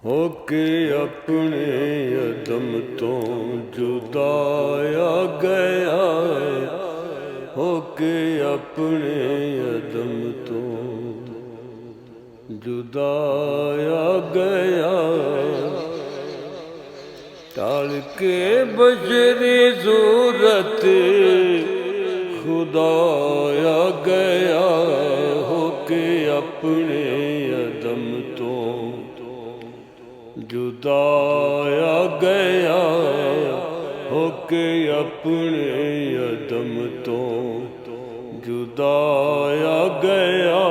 ہو کے اپنے عدم تو جدایا گیا، ہو کے اپنے عدم تو جدایا گیا، ٹال کے بشری صورت خدایا گیا، ہو کے اپنے عدم تو جدایا گیا، ہو کے اپنے عدم تو جدایا گیا،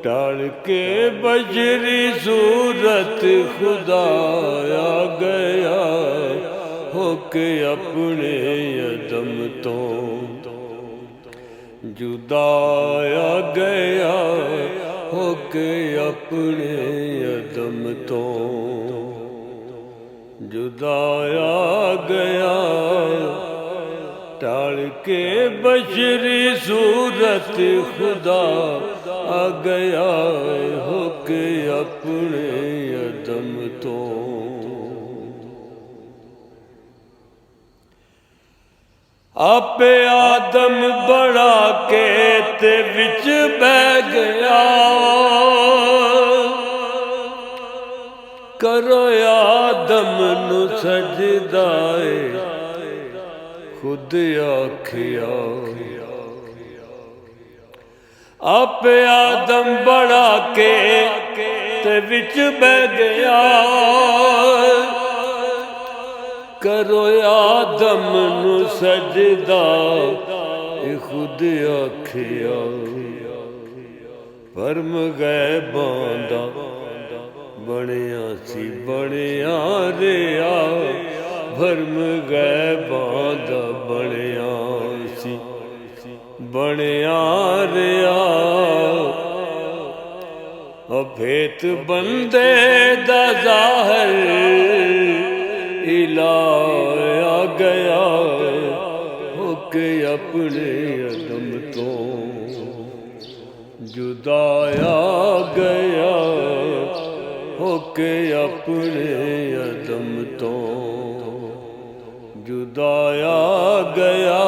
ٹال کے بشری صورت خدایا گیا، ہو کے اپنے عدم تو جدایا گیا، ہو کے اپنے عدم تو جدایا گیا، ٹال کے بشری صورت خدا آ گیا، ہو کے اپنے عدم تو آپ آدم بڑا کے تے وچ بہ گیا، کرو آدم نو سجدائے خود آکھیا، آپ آدم بڑا کے تے وچ بہ گیا، کرو آدم نو سجدہ خود آکھیا، فرم غیباں دا بنیا سی بنیا ریا، فرم غیباں دا بنیا سی بنیا ریا، بھیت بندے دا ظاہر الہ گیا، ہو کے اپنے عدم تو جدایا گیا، ہو کے اپنے عدم تو جدایا گیا،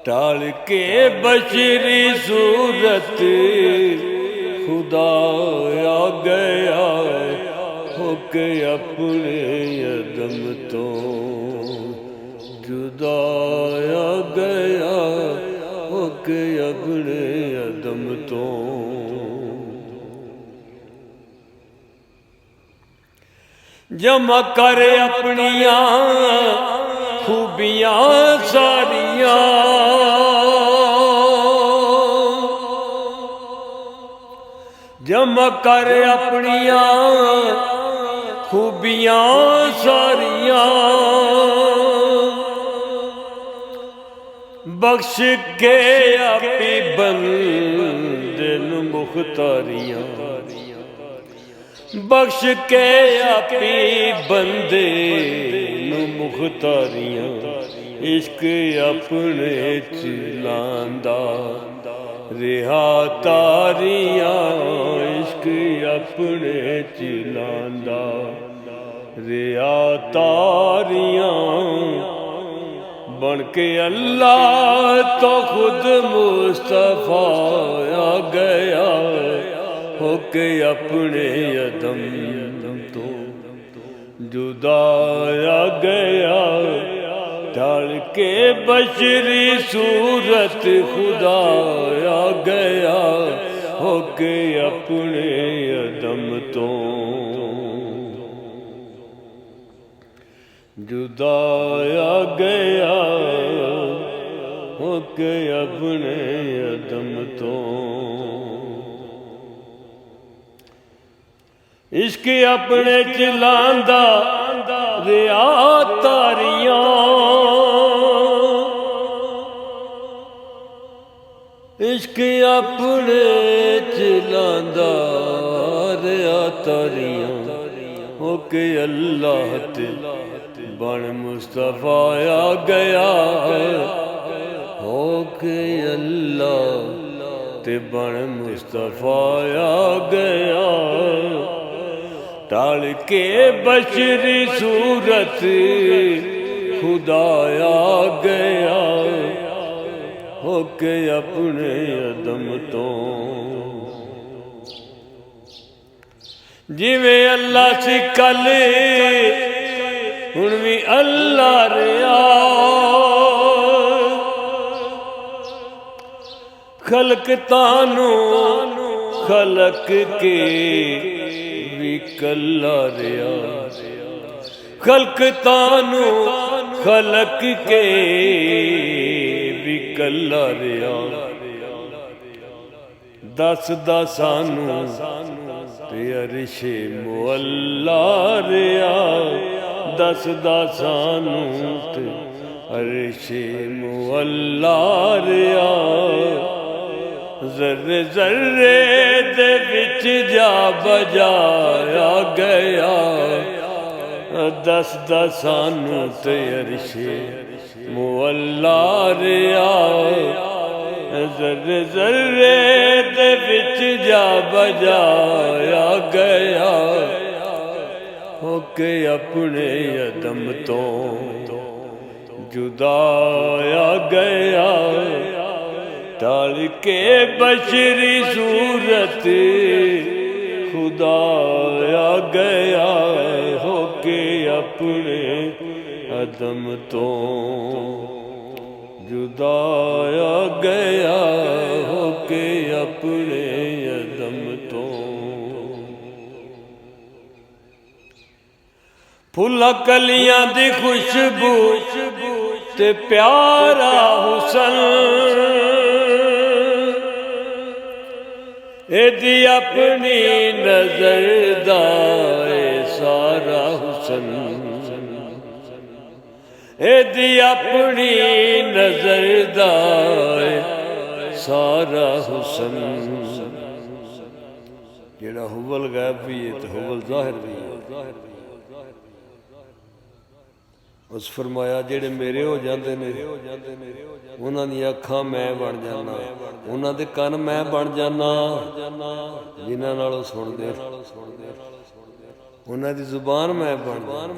ٹال کے بشری صورت خدایا گیا، ہو کے اپنے عدم تو جدایا گیا، ہو کے اپنے عدم تو جمع کر اپنیاں خوبیاں ساریاں، جمع کر اپنیاں خوبیاں ساریاں، بخش کے اپنی بندے نو مختاریاں، بخش کے اپنی بندے نو مختاریاں، عشق اپنے چلاندا رہا تاریاں، عشق اپنے چلاندا رہا تاریاں، بن کے اللہ تو خود مصطفیٰ آ گیا، ہو کے اپنے عدم تو جدایا گیا، ڈال کے بشری صورت خدا آ گیا، ہو کے اپنے عدم تو جدایا گیا، ہو کے اپنے عدم تو عشق اپنے چلاندا ریا تاریاں، عشق اپنے چلاندا ریا تاریاں، ہو کے اللہ تے بن مصطفیٰ آ گیا، ہو کے اللہ تے بن مصطفیٰ آ گیا، ٹال کے بشری صورت خدا آ گیا، ہو کے اپنے عدم تو جویں اللہ سی کل ہن وی اللہ رہیا، خلق تانو خلق کے وی کلا رہیا، خلق تانو خلق کے وی کلا رہیا، دس دا سانو تے عرش معلا رہیا، دس دا سانو تے عرش معلا رہیا، ذرے ذرے دے وچ جا بجایا گیا، دس دا سانو تے عرش معلا رہیا، ذرے ذرے دے وچ جا بجایا گیا، ہو کے اپنے عدم تو جدایا گیا، ٹال کے بشری صورت خدا آ گیا، ہو کے اپنے عدم تو جدایا گیا، ہو کے اپنے عدم تو پھلاں کلیاں دی خوشبو تے پیارا حسن، ایدی اپنی نظر دا سارا حسن، ایدی اپنی نظر دا سارا حسن، جیڑا حول غیب بھی ہے تو حول ظاہر بھی ہے، اس فرمایا جیڑے میرے ہو جاندے نے انہاں دی اکھاں میں بن جانا، انہاں دے کان میں بن جانا، جنہاں نالوں سن دے انہاں دی زبان میں بن جانا،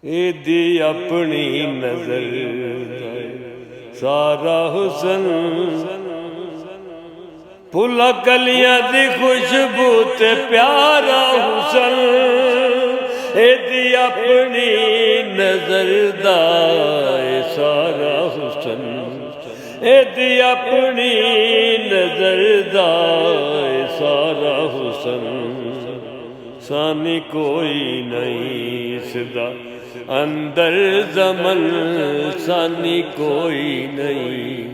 اے دی اپنی نظر سارا حسن، پھلاں کلیاں دی خوشبو تے پیارا حسن، اے دی اپنی نظر دا سارا حسن، اے دی اپنی نظر دا سارا حسن، ثانی کوئی نہیں اس دا اندر زمن، ثانی کوئی نہیں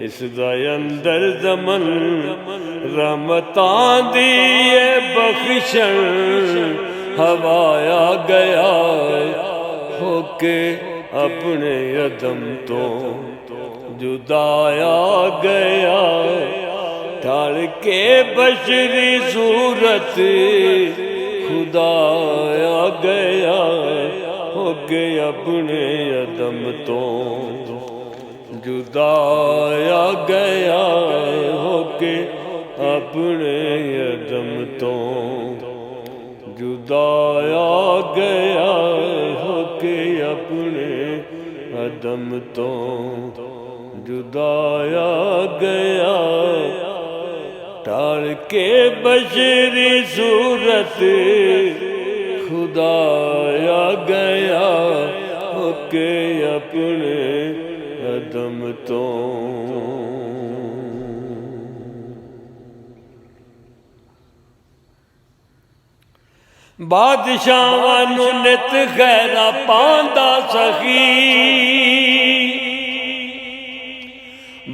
اس دا اندر زمن، رحمتاں دی بخشن ہوایا گیا، ہو کے اپنے عدم تو جدایا گیا، ٹال کے بشری صورت خدا آ گیا، ہو کے اپنے عدم تو جدایا گیا، ہو کے اپنے عدم تو جدایا گیا، ہو کے اپنے عدم تو جدایا گیا، ٹال کے بشری صورت خدا آ گیا، ہو کے اپنے عدم تو بادشاہ نو نت خیرا پاندا سخی،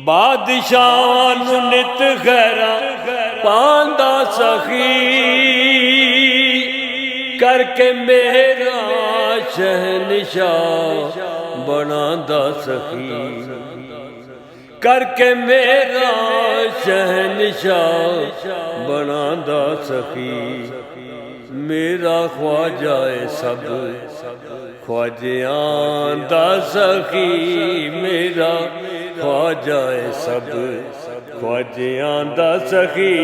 بادشاہ نو نت خیرا پاندا سخی، کر کے میرا شہنشاہ بناندا سخی، کر کے میرا شہنشاہ بناندا سخی، میرا خواجہ سب خواجیاں دا سخی، میرا خواجہ سب خواجیاں دا سخی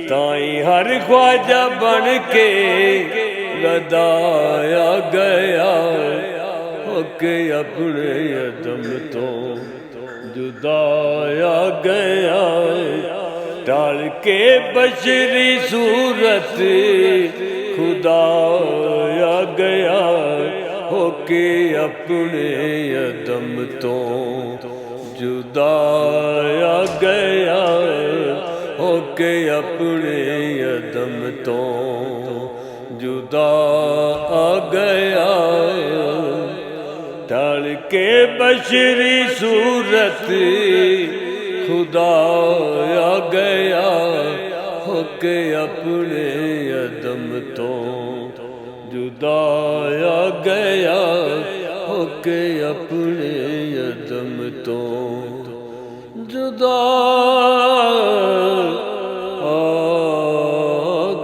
تائیں ہر خواجہ بن کے لدایا گیا ہو کے اپنے عدم تو جدایا گیا ڈال کے بشری صورت خدایا گیا ہو کے اپنے عدم تو جدایا گیا ہو کے اپنے عدم تو جدا آ گیا ڈال کے بشری صورت خدایا گیا ہو کے اپنے عدم تو جدایا گیا ہو کے اپنے عدم تو جدا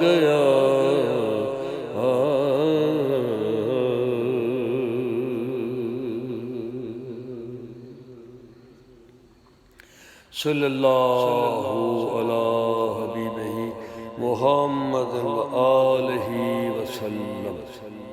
گیا صلی اللہ علی حبیبہ محمد و آلہ وسلم.